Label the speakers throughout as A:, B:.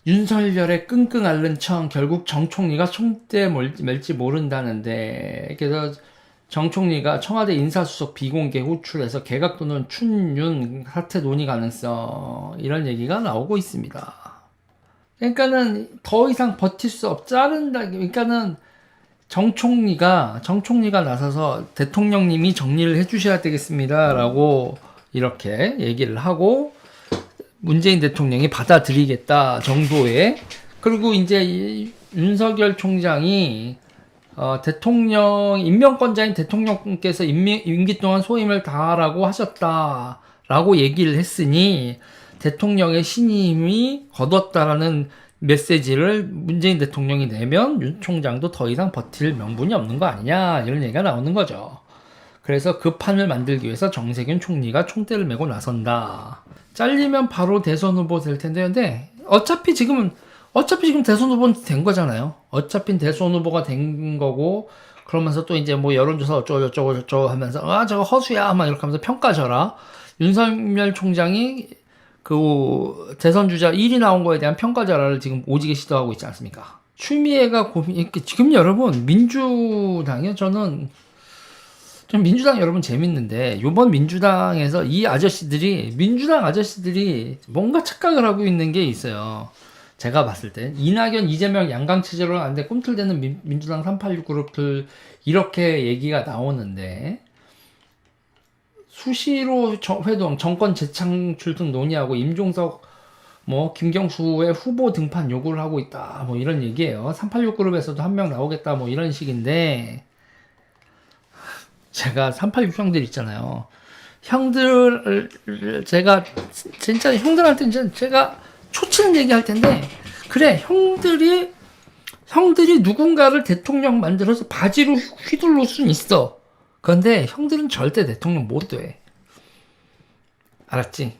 A: 윤석열의 끙끙 앓는 청, 결국 정 총리가 총대 멜지 모른다는데, 그래서 정 총리가 청와대 인사수석 비공개 호출해서 개각 또는 춘윤 사퇴 논의 가능성, 이런 얘기가 나오고 있습니다. 그러니까는 더 이상 버틸 수 자른다. 그러니까는 정 총리가 나서서 대통령님이 정리를 해주셔야 되겠습니다라고 이렇게 얘기를 하고, 문재인 대통령이 받아들이겠다 정도의. 그리고 이제 윤석열 총장이 대통령 임명권자인 대통령께서 임기 동안 소임을 다하라고 하셨다라고 얘기를 했으니 대통령의 신임이 거뒀다라는 메시지를 문재인 대통령이 내면 윤 총장도 더 이상 버틸 명분이 없는 거 아니냐, 이런 얘기가 나오는 거죠. 그래서 그 판을 만들기 위해서 정세균 총리가 총대를 메고 나선다. 잘리면 바로 대선 후보 될 텐데, 근데 어차피 지금 대선 후보는 된 거잖아요. 어차피 대선 후보가 된 거고, 그러면서 또 이제 뭐 여론조사 어쩌고 하면서 저거 허수야 막 이렇게 하면서 평가져라. 윤석열 총장이 그 대선 주자 1위 나온 거에 대한 평가절하를 지금 오지게 시도하고 있지 않습니까? 추미애가 지금 여러분 민주당이요. 전 민주당 여러분 재밌는데, 요번 민주당에서 민주당 아저씨들이 뭔가 착각을 하고 있는 게 있어요. 제가 봤을 때 이낙연, 이재명 양강체제로 안 돼 꿈틀대는 민주당 386 그룹들, 이렇게 얘기가 나오는데, 수시로 회동, 정권 재창출 등 논의하고 임종석, 김경수의 후보 등판 요구를 하고 있다. 이런 얘기예요. 386 그룹에서도 한 명 나오겠다. 이런 식인데, 제가 386 형들 있잖아요. 제가 진짜 형들한테 제가 초치는 얘기 할 텐데, 그래, 형들이 누군가를 대통령 만들어서 바지로 휘둘러 수는 있어. 그런데 형들은 절대 대통령 못 돼. 알았지?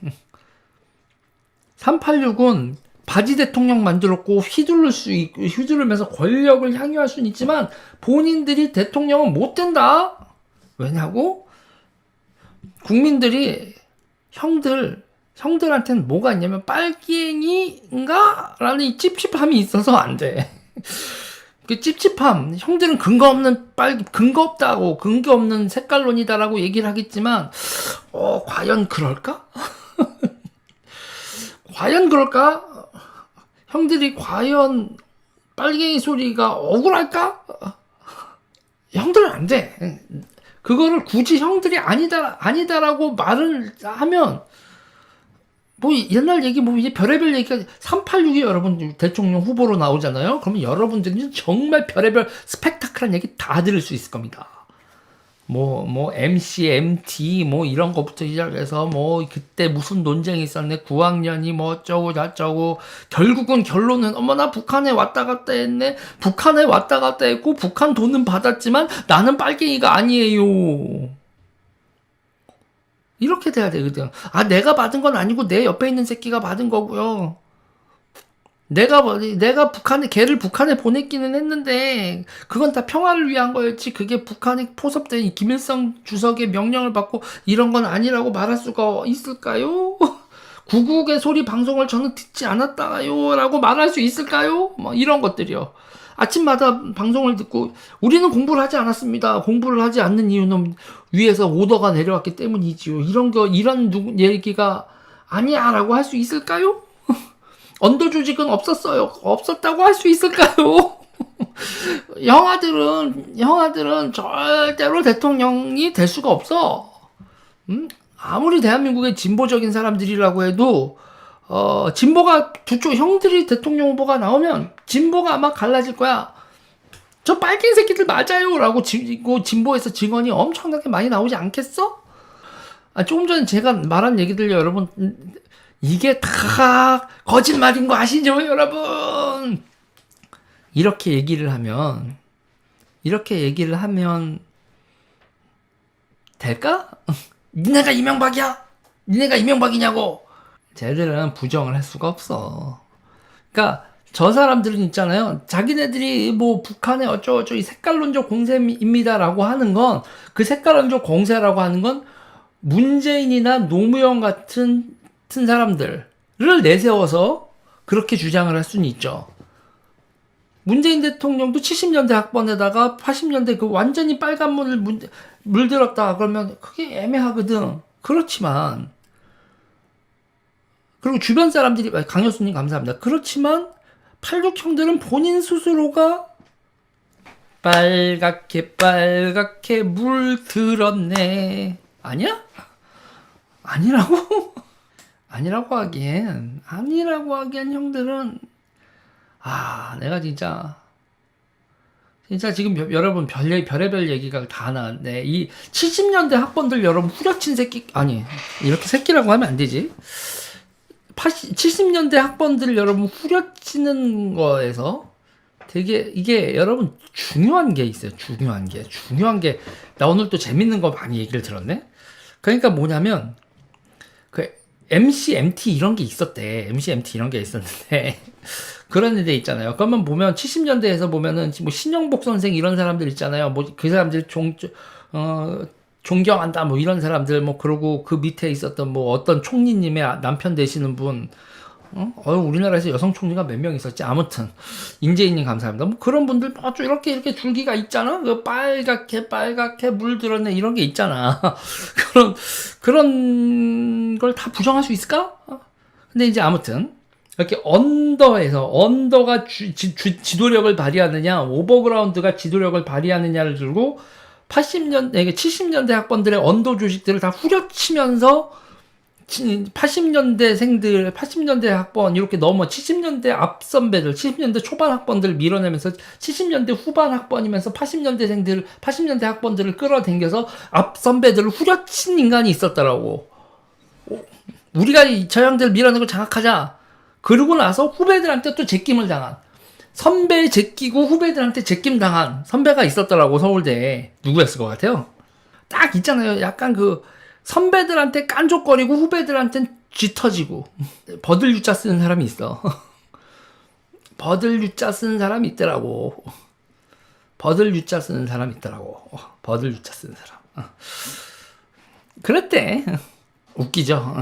A: 386은 바지 대통령 만들었고 휘두르면서 권력을 향유할 수는 있지만 본인들이 대통령은 못 된다. 왜냐고? 국민들이 형들한테는 뭐가 있냐면 빨갱이인가? 라는 이 찝찝함이 있어서 안 돼. 그 찝찝함, 형들은 근거 없다고, 근거 없는 색깔론이다라고 얘기를 하겠지만, 과연 그럴까? 과연 그럴까? 형들이 과연 빨갱이 소리가 억울할까? 형들은 안 돼. 그거를 굳이 형들이 아니다라고 말을 하면, 옛날 얘기, 이제 별의별 얘기가, 386이 여러분 대통령 후보로 나오잖아요? 그러면 여러분들이 정말 별의별 스펙타클한 얘기 다 들을 수 있을 겁니다. MC, MT, 이런 것부터 시작해서, 그때 무슨 논쟁이 있었네, 9학년이 어쩌고 저쩌고, 결론은, 어머나, 북한에 왔다 갔다 했네, 북한에 왔다 갔다 했고, 북한 돈은 받았지만, 나는 빨갱이가 아니에요. 이렇게 돼야 되거든. 내가 받은 건 아니고 내 옆에 있는 새끼가 받은 거고요. 내가 걔를 북한에 보냈기는 했는데, 그건 다 평화를 위한 거였지, 그게 북한에 포섭된 김일성 주석의 명령을 받고 이런 건 아니라고 말할 수가 있을까요? 구국의 소리 방송을 저는 듣지 않았다요 라고 말할 수 있을까요? 이런 것들이요. 아침마다 방송을 듣고, 우리는 공부를 하지 않았습니다. 공부를 하지 않는 이유는 위에서 오더가 내려왔기 때문이지요. 이런 얘기가 아니야 라고 할 수 있을까요? 언더 조직은 없었어요. 없었다고 할 수 있을까요? 형아들은 절대로 대통령이 될 수가 없어. 아무리 대한민국의 진보적인 사람들이라고 해도, 진보가 형들이 대통령 후보가 나오면 진보가 아마 갈라질 거야. 저 빨갱이 새끼들 맞아요 라고 진보에서 증언이 엄청나게 많이 나오지 않겠어? 조금 전에 제가 말한 얘기들 여러분, 이게 다 거짓말인 거 아시죠 여러분? 이렇게 얘기를 하면 될까? 니네가 이명박이야? 니네가 이명박이냐고? 쟤들은 부정을 할 수가 없어. 그러니까 저 사람들은 있잖아요. 자기네들이 북한의 어쩌고저쩌고 이 색깔론적 공세입니다라고 하는 건, 그 색깔론적 공세라고 하는 건 문재인이나 노무현 같은 사람들을 내세워서 그렇게 주장을 할 수는 있죠. 문재인 대통령도 70년대 학번에다가 80년대 그 완전히 빨간 물을 물들었다 그러면 그게 애매하거든. 그렇지만 그리고 주변 사람들이 강효수님 감사합니다. 그렇지만 86형들은 본인 스스로가 빨갛게 빨갛게 물들었네. 아니야? 아니라고? 아니라고 하기엔 형들은 내가 진짜 지금 여러분 별의별 얘기가 다 나왔네. 이 70년대 학번들 여러분 후려친 새끼 아니 이렇게 새끼라고 하면 안 되지. 70년대 학번들 여러분 후려치는 거에서 되게 이게 여러분 중요한 게 있어요. 중요한 게 나 오늘 또 재밌는 거 많이 얘기를 들었네. 그러니까 뭐냐면 그 MC, MT 이런 게 있었대. MC, MT 이런 게 있었는데 그런 애들 있잖아요. 그러면 보면 70년대에서 보면은 뭐 신영복 선생 이런 사람들 있잖아요. 뭐 그 사람들 존경한다 뭐 이런 사람들 뭐 그러고 그 밑에 있었던 뭐 어떤 총리님의 남편 되시는 분 우리나라에서 여성 총리가 몇 명 있었지? 아무튼 임재인님 감사합니다. 뭐 그런 분들 아주 이렇게 줄기가 있잖아. 그 빨갛게 물들었네 이런 게 있잖아. 그런 걸 다 부정할 수 있을까? 근데 이제 아무튼 이렇게 언더가 지도력을 발휘하느냐, 오버그라운드가 지도력을 발휘하느냐를 두고 70년대 학번들의 언더 조직들을 다 후려치면서 80년대 학번 이렇게 넘어 70년대 앞선배들, 70년대 초반 학번들을 밀어내면서 70년대 후반 학번이면서 80년대 학번들을 끌어당겨서 앞선배들을 후려친 인간이 있었더라고. 우리가 저 형들 밀어내고 장악하자. 그러고 나서 후배들한테 또 제낌을 당한. 선배 제끼고 후배들한테 제낌 당한 선배가 있었더라고, 서울대에. 누구였을 것 같아요? 딱 있잖아요. 약간 그 선배들한테 깐족거리고 후배들한테는 쥐터지고 버들 유자 쓰는 사람이 있어. 버들 유자 쓰는 사람이 있더라고. 버들 유자 쓰는 사람. 그랬대. 웃기죠.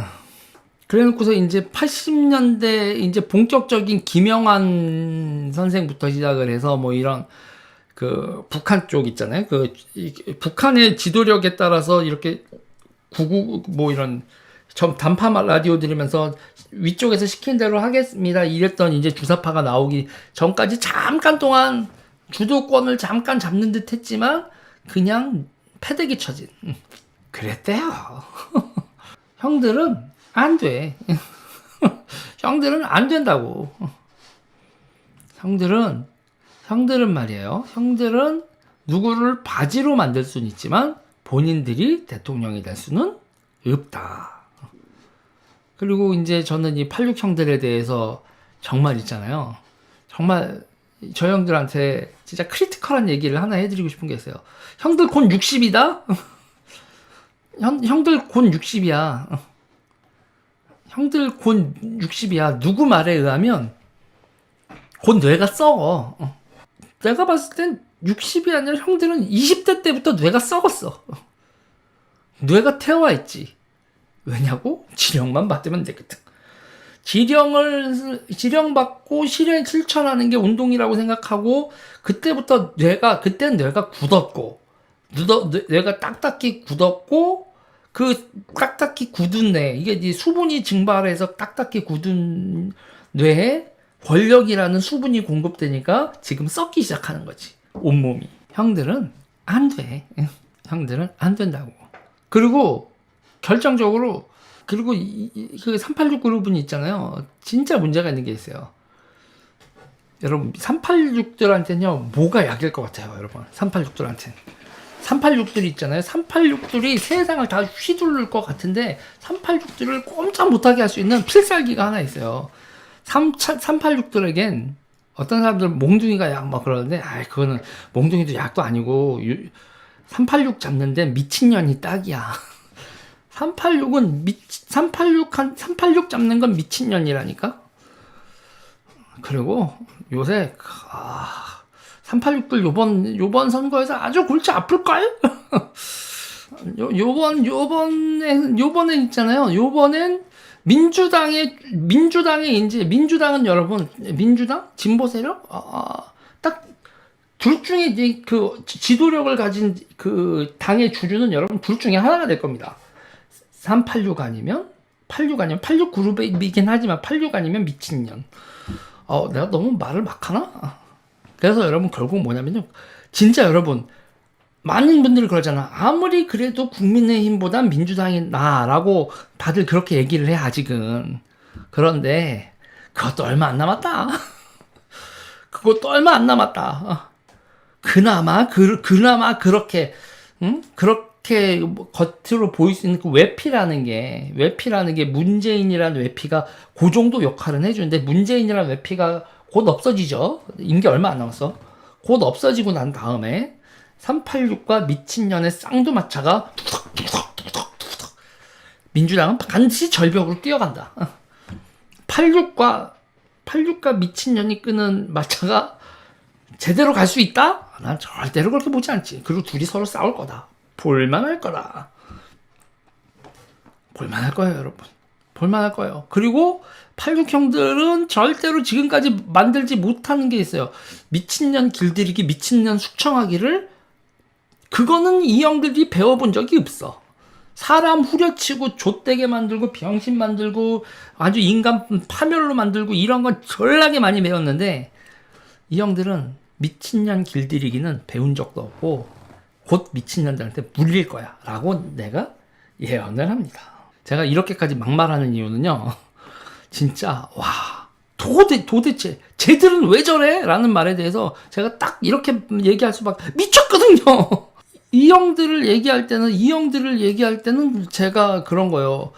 A: 그래놓고서 이제 80년대 이제 본격적인 김영환 선생부터 시작을 해서 뭐 이런 그 북한 쪽 있잖아요. 그 북한의 지도력에 따라서 이렇게 뭐 이런 단파 라디오 들으면서 위쪽에서 시킨 대로 하겠습니다. 이랬던 이제 주사파가 나오기 전까지 잠깐 동안 주도권을 잠깐 잡는 듯 했지만 그냥 패대기 쳐진. 그랬대요. 형들은 안 돼. 형들은 안 된다고. 형들은 말이에요. 형들은 누구를 바지로 만들 수는 있지만 본인들이 대통령이 될 수는 없다. 그리고 이제 저는 이 86형들에 대해서 정말 있잖아요. 정말 저 형들한테 진짜 크리티컬한 얘기를 하나 해드리고 싶은 게 있어요. 형들 곧 60이다? 형들 곧 60이야. 형들 곧 60이야. 누구 말에 의하면 곧 뇌가 썩어. 내가 봤을 땐 60이 아니라 형들은 20대 때부터 뇌가 썩었어. 뇌가 태워와 있지. 왜냐고? 지령만 받으면 되거든. 지령 받고 실천하는 게 운동이라고 생각하고 그때부터 그때는 뇌가 굳었고 뇌가 딱딱히 굳었고 그 딱딱히 굳은 뇌, 이게 이제 수분이 증발해서 딱딱히 굳은 뇌에 권력이라는 수분이 공급되니까 지금 썩기 시작하는 거지. 온몸이. 형들은 안 돼. 형들은 안 된다고. 그리고 결정적으로 그 386 그룹은 있잖아요. 진짜 문제가 있는 게 있어요. 여러분 386들한테는요 뭐가 약일 것 같아요. 여러분 386들한테는 386들이 있잖아요. 386들이 세상을 다 휘두를 것 같은데 386들을 꼼짝 못하게 할 수 있는 필살기가 하나 있어요. 386들에겐 어떤 사람들 몽둥이가 약 막 그러는데 그거는 몽둥이도 약도 아니고 386 잡는데 미친년이 딱이야. 386 잡는 건 미친년이라니까. 그리고 요새 386들 요번 선거에서 아주 골치 아플걸? 요번에 있잖아요. 요번엔 민주당은 여러분, 민주당? 진보 세력? 딱 둘 중에 이제 그 지도력을 가진 그 당의 주류는 여러분 둘 중에 하나가 될 겁니다. 386 아니면 86 그룹이긴 하지만 86 아니면 미친년. 내가 너무 말을 막 하나? 그래서 여러분 결국 뭐냐면요. 진짜 여러분 많은 분들이 그러잖아. 아무리 그래도 국민의힘보단 민주당이 나라고 다들 그렇게 얘기를 해 아직은. 그런데 그것도 얼마 안 남았다. 그것도 얼마 안 남았다. 그나마 그렇게 그렇게 겉으로 보일 수 있는 그 외피라는 게 문재인이라는 외피가 그 정도 역할은 해주는데 문재인이라는 외피가 곧 없어지죠. 임기 얼마 안 남았어. 곧 없어지고 난 다음에 386과 미친년의 쌍두마차가 민주당은 반드시 절벽으로 뛰어간다. 86과 미친년이 끄는 마차가 제대로 갈 수 있다? 난 절대로 그렇게 보지 않지. 그리고 둘이 서로 싸울 거다. 볼만할 거다. 볼만할 거예요, 여러분. 볼만할 거예요. 그리고 86형들은 절대로 지금까지 만들지 못하는 게 있어요. 미친년 길들이기, 미친년 숙청하기를 그거는 이 형들이 배워본 적이 없어. 사람 후려치고 좆되게 만들고 병신 만들고 아주 인간 파멸로 만들고 이런 건 졸라게 많이 배웠는데 이 형들은 미친년 길들이기는 배운 적도 없고 곧 미친년들한테 물릴 거야 라고 내가 예언을 합니다. 제가 이렇게까지 막말하는 이유는요. 진짜 도대체 쟤들은 왜 저래? 라는 말에 대해서 제가 딱 이렇게 얘기할 수밖에 미쳤거든요. 이 형들을 얘기할 때는 제가 그런 거요.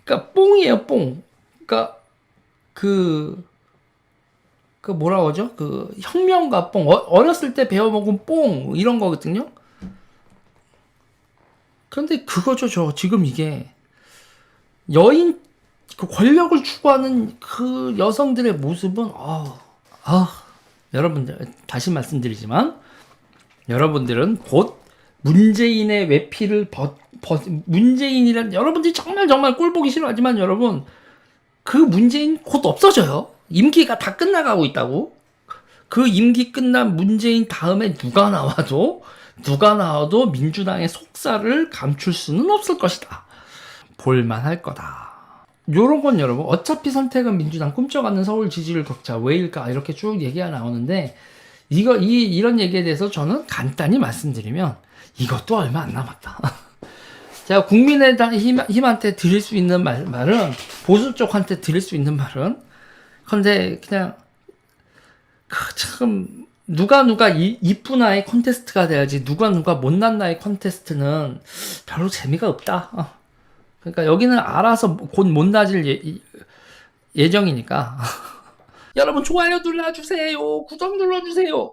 A: 그러니까 뽕이에요, 뽕. 그러니까 그 뭐라고 하죠? 그 혁명가 뽕. 어렸을 때 배워먹은 뽕 이런 거거든요. 그런데 그거죠, 지금 이게 여인 그 권력을 추구하는 그 여성들의 모습은 여러분들 다시 말씀드리지만 여러분들은 곧 문재인의 외피를 문재인이란 여러분들이 정말 꼴보기 싫어하지만 여러분 그 문재인 곧 없어져요. 임기가 다 끝나가고 있다고. 그 임기 끝난 문재인 다음에 누가 나와도 민주당의 속살을 감출 수는 없을 것이다. 볼만할 거다. 요런 건 여러분 어차피 선택은 민주당 꿈쩍하는 서울 지지율 격차 왜일까 이렇게 쭉 얘기가 나오는데 이런 얘기에 대해서 저는 간단히 말씀드리면 이것도 얼마 안 남았다. 제가 국민의힘한테 드릴 수 있는 말은 보수 쪽한테 드릴 수 있는 말은 근데 그냥 참 누가 이쁜 아이 콘테스트가 돼야지 누가 못난 나이 콘테스트는 별로 재미가 없다. 그러니까 여기는 알아서 곧 못나질 예정이니까 여러분 좋아요 눌러주세요. 구독 눌러주세요.